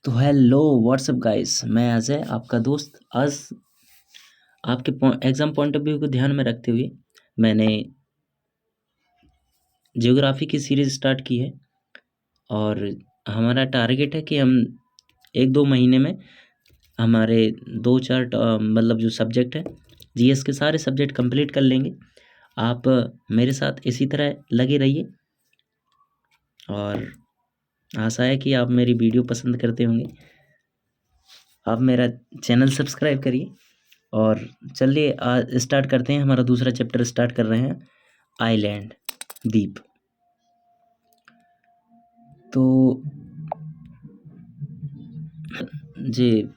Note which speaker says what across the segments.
Speaker 1: तो hello what's up guys, मैं अजय आपका दोस्त। आज आपके एग्ज़ाम पॉइंट ऑफ व्यू को ध्यान में रखते हुए मैंने ज्योग्राफी की सीरीज़ स्टार्ट की है और हमारा टारगेट है कि हम 1-2 महीने में हमारे 2-4 मतलब जो सब्जेक्ट है जीएस के सारे सब्जेक्ट कंप्लीट कर लेंगे। आप मेरे साथ इसी तरह लगे रहिए और आशा है कि आप मेरी वीडियो पसंद करते होंगे। आप मेरा चैनल सब्सक्राइब करिए और चलिए आज स्टार्ट करते हैं। हमारा दूसरा चैप्टर स्टार्ट कर रहे हैं, आइलैंड, द्वीप। तो जी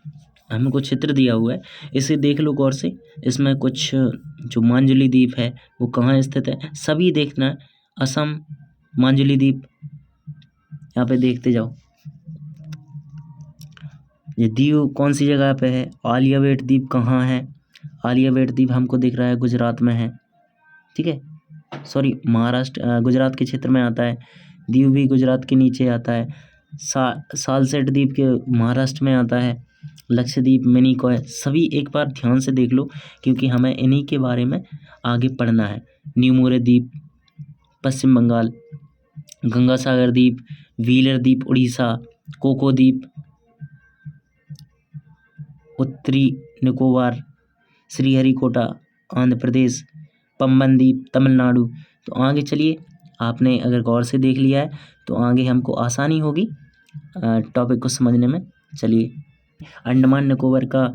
Speaker 1: हमको चित्र दिया हुआ है, इसे देख लो गौर से। इसमें कुछ जो मांजुली द्वीप है वो कहाँ स्थित है, सभी देखना है। असम, मांजुली द्वीप, यहाँ पे देखते जाओ। ये दीव कौन सी जगह पे है, आलियावेट द्वीप कहाँ है। आलियावेट द्वीप हमको दिख रहा है गुजरात में है, ठीक है, सॉरी महाराष्ट्र गुजरात के क्षेत्र में आता है। दीव भी गुजरात के नीचे आता है। सालसेट द्वीप के महाराष्ट्र में आता है। लक्षद्वीप, मिनिकॉय, सभी एक बार ध्यान से देख लो क्योंकि हमें इन्हीं के बारे में आगे पढ़ना है। न्यूमोरे द्वीप पश्चिम बंगाल, गंगा सागर द्वीप, व्हीलर द्वीप उड़ीसा, कोको द्वीप उत्तरी निकोबार, श्रीहरिकोटा आंध्र प्रदेश, पम्बन द्वीप तमिलनाडु। तो आगे चलिए, आपने अगर गौर से देख लिया है तो आगे हमको आसानी होगी टॉपिक को समझने में। चलिए, अंडमान निकोबार का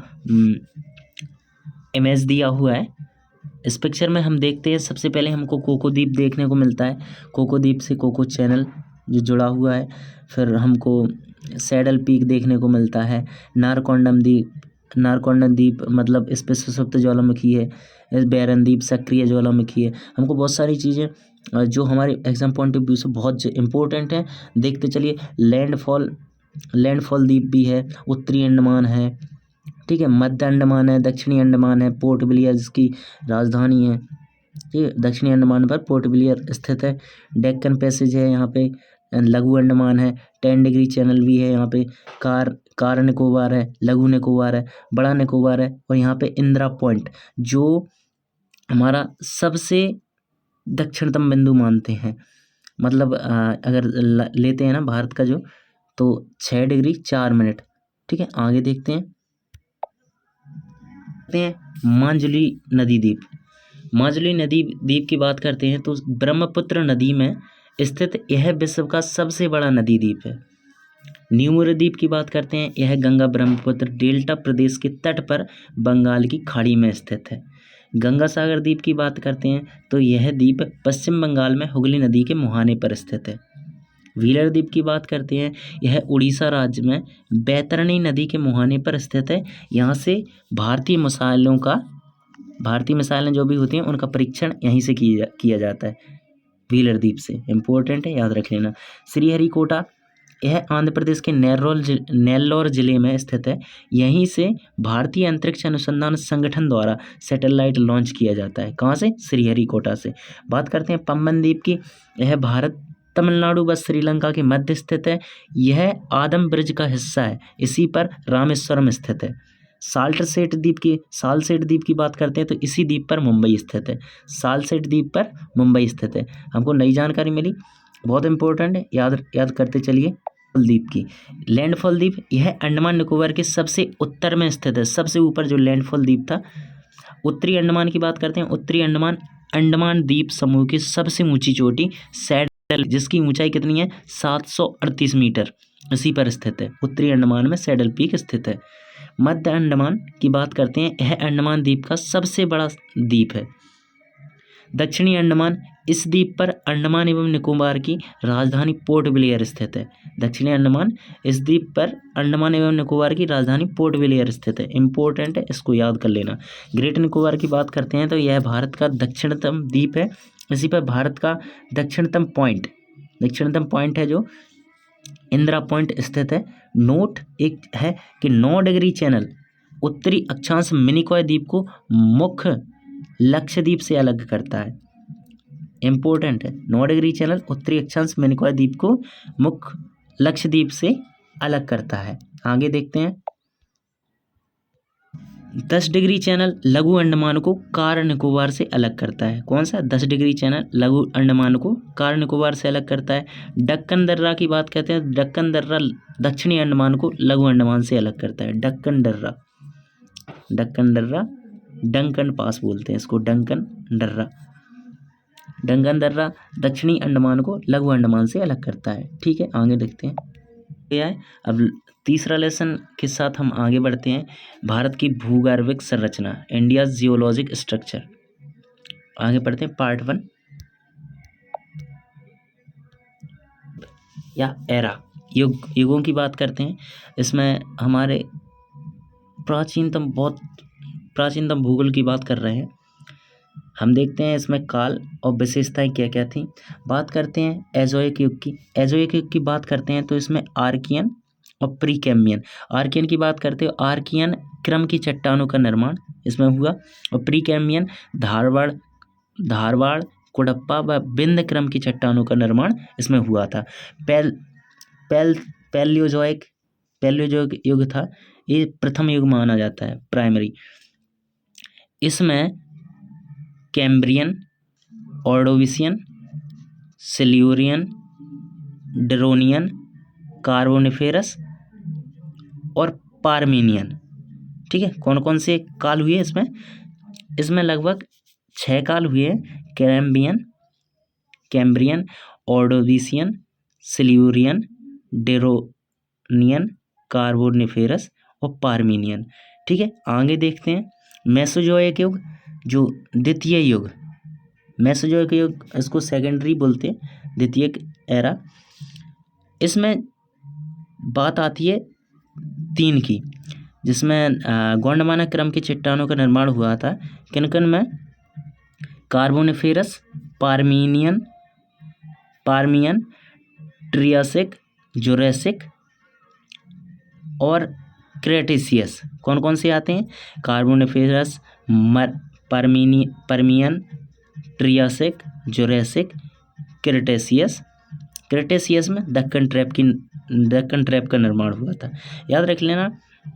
Speaker 1: इमेज दिया हुआ है। इस पिक्चर में हम देखते हैं सबसे पहले हमको कोको द्वीप देखने को मिलता है। कोको द्वीप से कोको चैनल जो जुड़ा हुआ है। फिर हमको सैडल पीक देखने को मिलता है। नारकोंडम द्वीप मतलब इस पे सुषुप्त ज्वालामुखी है। इस बैरन द्वीप सक्रिय ज्वालामुखी है। हमको बहुत सारी चीज़ें जो हमारे एग्जाम पॉइंट ऑफ व्यू से बहुत इंपॉर्टेंट है, देखते चलिए। लैंडफॉल द्वीप भी है, उत्तरी अंडमान है, ठीक है, मध्य अंडमान है, दक्षिणी अंडमान है, पोर्ट ब्लेयर जिसकी राजधानी है, ठीक है, दक्षिणी अंडमान पर पोर्ट ब्लेयर स्थित है। डेक्कन पैसेज है यहाँ पे, लघु अंडमान है, 10 डिग्री चैनल भी है यहाँ पे, कार निकोबार है, लघु निकोबार है, बड़ा निकोबार है, और यहाँ पे इंदिरा पॉइंट जो हमारा सबसे दक्षिणतम बिंदु मानते हैं। मतलब अगर लेते हैं ना भारत का जो, तो 6 डिग्री 4 मिनट, ठीक है। आगे देखते हैं मांजुली नदी द्वीप। मांजुली नदी द्वीप की बात करते हैं तो ब्रह्मपुत्र नदी में स्थित यह विश्व का सबसे बड़ा नदी द्वीप है। न्यूमोरे द्वीप की बात करते हैं, यह गंगा ब्रह्मपुत्र डेल्टा प्रदेश के तट पर बंगाल की खाड़ी में स्थित है। गंगा सागर द्वीप की बात करते हैं तो यह द्वीप पश्चिम बंगाल में हुगली नदी के मुहाने पर स्थित है। व्हीलर द्वीप की बात करते हैं, यह उड़ीसा राज्य में बैतरणी नदी के मुहाने पर स्थित है। यहाँ से भारतीय मिसाइलें जो भी होती हैं उनका परीक्षण यहीं से किया जाता है, व्हीलर द्वीप से। इम्पोर्टेंट है, याद रख लेना। श्रीहरिकोटा, यह आंध्र प्रदेश के नेल्लोर जिले में स्थित है। यहीं से भारतीय अंतरिक्ष अनुसंधान संगठन द्वारा सैटेलाइट लॉन्च किया जाता है। कहाँ से? श्रीहरिकोटा से। बात करते हैं पम्बन द्वीप की, यह भारत, तमिलनाडु व श्रीलंका के मध्य स्थित है। यह आदम ब्रिज का हिस्सा है, इसी पर रामेश्वरम स्थित है। सालसेट द्वीप की बात करते हैं तो इसी द्वीप पर मुंबई स्थित है। सालसेट द्वीप पर मुंबई स्थित है। हमको नई जानकारी मिली, बहुत इंपॉर्टेंट है, याद करते चलिए। द्वीप की लैंडफॉल द्वीप, यह अंडमान निकोबार के सबसे उत्तर में स्थित है। सबसे ऊपर जो लैंडफॉल द्वीप था। उत्तरी अंडमान की बात करते हैं, उत्तरी अंडमान द्वीप समूह की सबसे ऊंची चोटी सैडल, जिसकी ऊंचाई कितनी है? 738 मीटर, इसी पर स्थित है। उत्तरी अंडमान में सैडल पीक स्थित है। मध्य अंडमान की बात करते हैं, यह अंडमान द्वीप का सबसे बड़ा द्वीप है। दक्षिणी अंडमान, इस द्वीप पर अंडमान एवं निकोबार की राजधानी पोर्ट ब्लेयर स्थित है। दक्षिणी अंडमान, इस द्वीप पर अंडमान एवं निकोबार की राजधानी पोर्ट ब्लेयर स्थित है। इंपॉर्टेंट है, इसको याद कर लेना। ग्रेट निकोबार की बात करते हैं तो यह भारत का दक्षिणतम द्वीप है। इसी पर भारत का दक्षिणतम पॉइंट है जो इंदिरा पॉइंट स्थित है। नोट एक है कि 9 डिग्री चैनल उत्तरी अक्षांश मिनिकॉय द्वीप को मुख्य लक्षद्वीप से अलग करता है। इंपॉर्टेंट है, 9 डिग्री चैनल उत्तरी अक्षांश मिनिकॉय द्वीप को मुख्य लक्षद्वीप से अलग करता है। आगे देखते हैं। 10 डिग्री चैनल लघु अंडमान को कार निकोबार से अलग करता है। कौन सा? 10 डिग्री चैनल लघु अंडमान को कार निकोबार से अलग करता है। दक्कन दर्रा की बात करते हैं। दक्कन दर्रा दक्षिणी अंडमान को लघु अंडमान से अलग करता है। दक्कन दर्रा डंकन पास बोलते हैं इसको, डंकन दर्रा दक्षिणी अंडमान को लघु अंडमान से अलग करता है। ठीक है, आगे देखते हैं क्या है। अब तीसरा लेसन के साथ हम आगे बढ़ते हैं। भारत की भूगर्भिक संरचना, इंडिया जियोलॉजिक स्ट्रक्चर। आगे पढ़ते हैं पार्ट 1 या एरा, युगों की बात करते हैं। इसमें हमारे बहुत प्राचीनतम भूगोल की बात कर रहे हैं। हम देखते हैं इसमें काल और विशेषताएं क्या क्या थी। बात करते हैं एजोइक युग की। एजोइक युग की बात करते हैं तो इसमें आर्कियन और प्रीकैम्बियन। आर्कियन की बात करते हो, आर्कियन क्रम की चट्टानों का निर्माण इसमें हुआ, और प्रीकैम्बियन धारवाड़ कुडप्पा व विंध्य क्रम की चट्टानों का निर्माण इसमें हुआ था। पैलियोजोइक युग था, ये प्रथम युग माना जाता है, प्राइमरी। इसमें कैम्ब्रियन, ऑर्डोविशियन, सिल्यूरियन, डेरोनियन, कार्बोनिफेरस और पार्मेनियन। ठीक है, कौन कौन से काल हुए इसमें? इसमें लगभग 6 काल हुए हैं। कैम्ब्रियन, ऑर्डोविशियन, सिल्यूरियन, डेरोनियन, कार्बोनिफेरस और पार्मेनियन। ठीक है, आगे देखते हैं मेसोजोइक युग, जो द्वितीय युग। मेसोजोइक युग इसको सेकेंडरी बोलते हैं, द्वितीय एरा। इसमें बात आती है 3 की, जिसमें गोंडवाना क्रम की चट्टानों का निर्माण हुआ था। किन में? कार्बोनिफेरस, पार्मियन, ट्रियासिक, जुरेसिक और क्रेटेशियस। कौन कौन से आते हैं? Carboniferous, Permian, Triassic, Jurassic, Cretaceous में दक्कन ट्रैप का निर्माण हुआ था। याद रख लेना।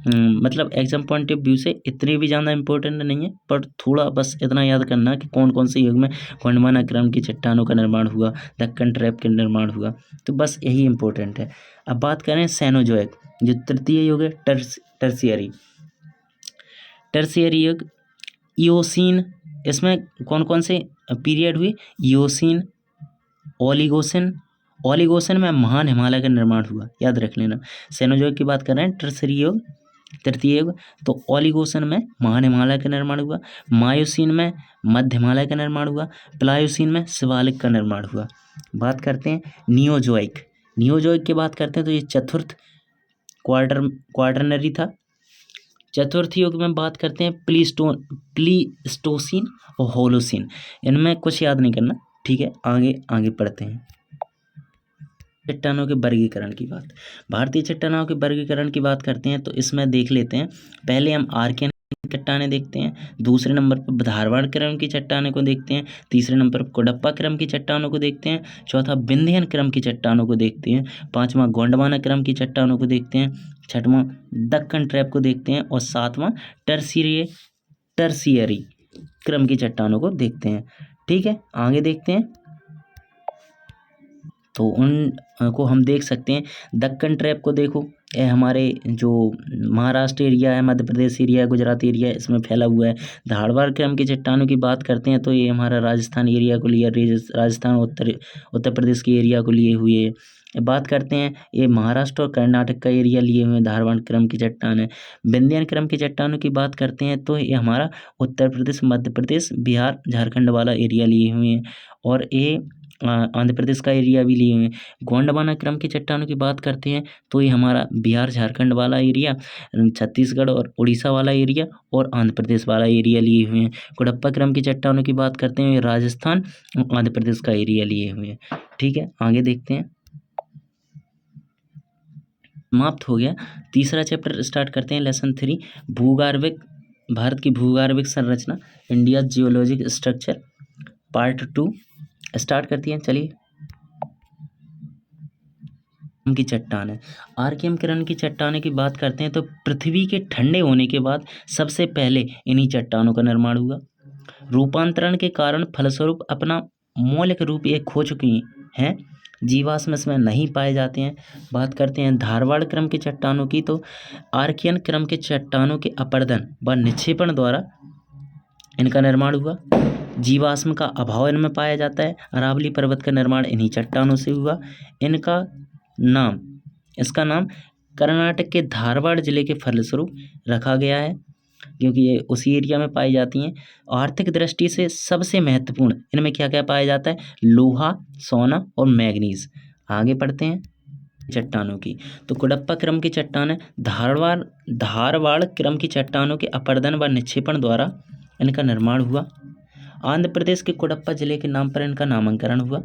Speaker 1: मतलब एग्जाम पॉइंट ऑफ व्यू से इतने भी ज़्यादा इंपॉर्टेंट नहीं है, पर थोड़ा बस इतना याद करना कि कौन कौन से युग में गोंडवाना क्रम की चट्टानों का निर्माण हुआ, दक्कन ट्रैप का निर्माण हुआ, तो बस यही इंपॉर्टेंट है। अब बात करें सेनोजोइक, जो तृतीय युग है, टर्शियरी युग, इयोसीन। इसमें कौन कौन से पीरियड हुए? इयोसीन, ओलिगोसन में महान हिमालय का निर्माण हुआ, याद रख लेना। सेनोजोइक की बात कर रहे हैं, टर्शियरी युग, तृतीय युग, तो ओलिगोसन में महान हिमालय का निर्माण हुआ, मायोसीन में मध्य हिमालय का निर्माण हुआ, प्लायोसीन में शिवालिक का निर्माण हुआ। बात करते हैं नियोजोइक की बात करते हैं तो ये चतुर्थ क्वार्टरनरी था। चतुर्थ युग में बात करते हैं प्लीस्टोसीन और होलोसीन। इनमें कुछ याद नहीं करना, ठीक है। आगे पढ़ते हैं। चट्टानों के वर्गीकरण की बात, भारतीय चट्टानों के वर्गीकरण की बात करते हैं तो इसमें देख लेते हैं। पहले हम आर्कियन चट्टानें देखते हैं, दूसरे नंबर पर धारवाड़ क्रम की चट्टानों को देखते हैं, तीसरे नंबर पर कुडप्पा क्रम की चट्टानों को देखते हैं, चौथा विंध्यन क्रम की चट्टानों को देखते हैं, पांचवा गोंडवाना क्रम की चट्टानों को देखते हैं, छठवां दक्कन ट्रैप को देखते हैं और सातवां टर्शियरी क्रम की चट्टानों को देखते हैं। ठीक है, आगे देखते हैं तो उन को हम देख सकते हैं। दक्कन ट्रैप को देखो, यह हमारे जो महाराष्ट्र एरिया है, मध्य प्रदेश एरिया है, गुजरात एरिया है, इसमें फैला हुआ है। धारवाड़ क्रम की चट्टानों की बात करते हैं तो ये हमारा राजस्थान एरिया को लिए, राजस्थान उत्तर प्रदेश के एरिया को लिए हुए है। बात करते हैं ये महाराष्ट्र और कर्नाटक का एरिया लिए हुए धारवाड़ क्रम की चट्टान है। विंध्यन क्रम की चट्टानों की बात करते हैं तो ये हमारा उत्तर प्रदेश, मध्य प्रदेश, बिहार, झारखंड वाला एरिया लिए हुए हैं, और ये आंध्र प्रदेश का एरिया भी लिए हुए हैं। गोंडवाना क्रम की चट्टानों की बात करते हैं तो ये हमारा बिहार, झारखंड वाला एरिया, छत्तीसगढ़ और उड़ीसा वाला एरिया और आंध्र प्रदेश वाला एरिया लिए हुए हैं। कुडप्पा क्रम की चट्टानों की बात करते हैं, राजस्थान और आंध्र प्रदेश का एरिया लिए हुए हैं। ठीक है, आगे देखते हैं। समाप्त हो गया तीसरा चैप्टर, स्टार्ट करते हैं लेसन 3, भारत की भूगर्भिक संरचना, India geologic structure, part 2 start करती हैं। चलिए। की चट्टान है। आर्कियम किरण की चट्टानों की बात करते हैं तो पृथ्वी के ठंडे होने के बाद सबसे पहले इन्हीं चट्टानों का निर्माण हुआ। रूपांतरण के कारण फलस्वरूप अपना मौलिक रूप ये खो चुकी हैं, जीवाश्म इसमें नहीं पाए जाते हैं। बात करते हैं धारवाड़ क्रम की चट्टानों की तो आर्कियन क्रम के चट्टानों के अपरदन व निक्षेपण द्वारा इनका निर्माण हुआ। जीवाश्म का अभाव इनमें पाया जाता है। अरावली पर्वत का निर्माण इन्हीं चट्टानों से हुआ। इसका नाम कर्नाटक के धारवाड़ जिले के फलस्वरूप रखा गया है, क्योंकि ये उसी एरिया में पाई जाती हैं। आर्थिक दृष्टि से सबसे महत्वपूर्ण इनमें क्या क्या पाया जाता है? लोहा, सोना और मैग्नीज। आगे पढ़ते हैं चट्टानों की तो कुडप्पा क्रम की चट्टानें धारवाड़ क्रम की चट्टानों के अपरदन व निक्षेपण द्वारा इनका निर्माण हुआ। आंध्र प्रदेश के कुडप्पा जिले के नाम पर इनका नामकरण हुआ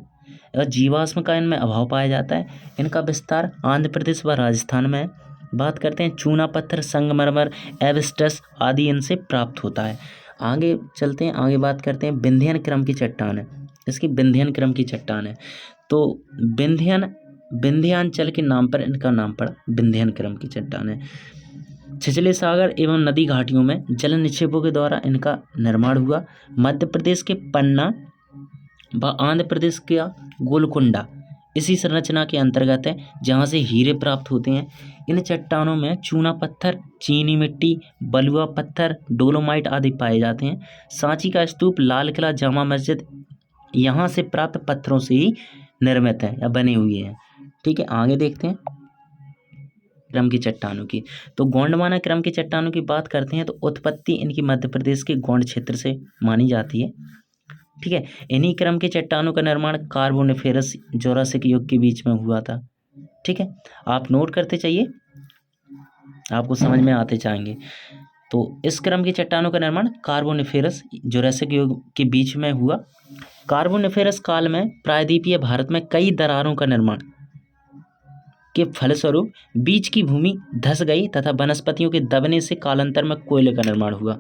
Speaker 1: और जीवाश्म का इनमें अभाव पाया जाता है। इनका विस्तार आंध्र प्रदेश व राजस्थान में है। बात करते हैं चूना पत्थर, संगमरमर, एवेस्टस आदि इनसे प्राप्त होता है। आगे चलते हैं, आगे बात करते हैं विंध्यन क्रम की चट्टान है। इसकी विंध्यन क्रम की चट्टान है तो विंध्यांचल के नाम पर इनका नाम पड़ा, विंध्यन क्रम की चट्टान है। छिछले सागर एवं नदी घाटियों में जल निक्षेपों के द्वारा इनका निर्माण हुआ। मध्य प्रदेश के पन्ना व आंध्र प्रदेश का गोलकुंडा इसी संरचना के अंतर्गत है, जहाँ से हीरे प्राप्त होते हैं। इन चट्टानों में चूना पत्थर, चीनी मिट्टी, बलुआ पत्थर, डोलोमाइट आदि पाए जाते हैं। सांची का स्तूप, लाल किला, जामा मस्जिद यहाँ से प्राप्त पत्थरों से ही निर्मित है या बने हुए हैं। ठीक है, आगे देखते हैं क्रम की चट्टानों की तो गोंडवाना क्रम की चट्टानों की बात करते हैं तो उत्पत्ति इनकी मध्य प्रदेश के गोंड क्षेत्र से मानी जाती है। ठीक है, इन्हीं क्रम के चट्टानों का निर्माण कार्बोनिफेरस जोरासिक युग के बीच में हुआ था। ठीक है, आप नोट करते चाहिए, आपको समझ में आते जाएंगे। तो इस क्रम की चट्टानों का निर्माण कार्बोनिफेरस जोरासिक युग के बीच में हुआ। कार्बोनिफेरस काल में प्रायद्वीपीय भारत में कई दरारों का निर्माण के फलस्वरूप बीच की भूमि धंस गई तथा वनस्पतियों के दबने से कालांतर में कोयले का निर्माण हुआ।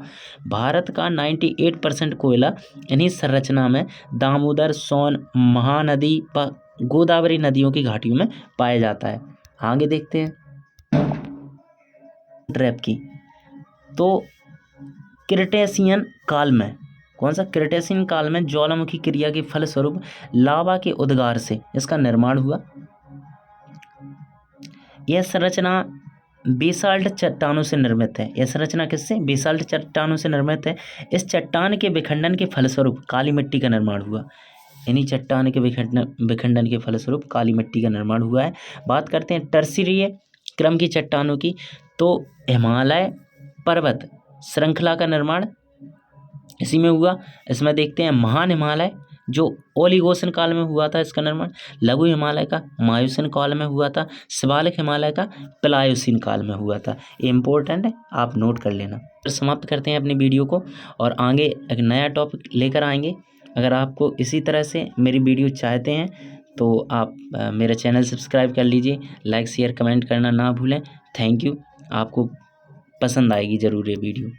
Speaker 1: भारत का 98% कोयला इन्हीं संरचना में दामोदर, सोन, महानदी व गोदावरी नदियों की घाटियों में पाया जाता है। आगे देखते हैं ट्रैप की तो क्रिटेशियन काल में, कौन सा? क्रिटेशियन काल में ज्वालामुखी क्रिया के फलस्वरूप लावा के उद्गार से इसका निर्माण हुआ। यह संरचना बेसाल्ट चट्टानों से निर्मित है। यह संरचना किससे? बेसाल्ट चट्टानों से निर्मित है। इस चट्टान के विखंडन के फलस्वरूप काली मिट्टी का निर्माण हुआ। इन्हीं चट्टान के विखंडन के फलस्वरूप काली मिट्टी का निर्माण हुआ है। बात करते हैं टर्शीय क्रम की चट्टानों की तो हिमालय पर्वत श्रृंखला का निर्माण इसी में हुआ। इसमें देखते हैं महान हिमालय जो ओलिगोसन काल में हुआ था, इसका निर्माण। लघु हिमालय का मायोसिन काल में हुआ था। शिवालिक हिमालय का प्लायोसिन काल में हुआ था। ये इंपॉर्टेंट है, आप नोट कर लेना। फिर समाप्त करते हैं अपनी वीडियो को और आगे एक नया टॉपिक लेकर आएंगे। अगर आपको इसी तरह से मेरी वीडियो चाहते हैं तो आप मेरा चैनल सब्सक्राइब कर लीजिए, लाइक शेयर कमेंट करना ना भूलें। थैंक यू, आपको पसंद आएगी ज़रूर ये वीडियो।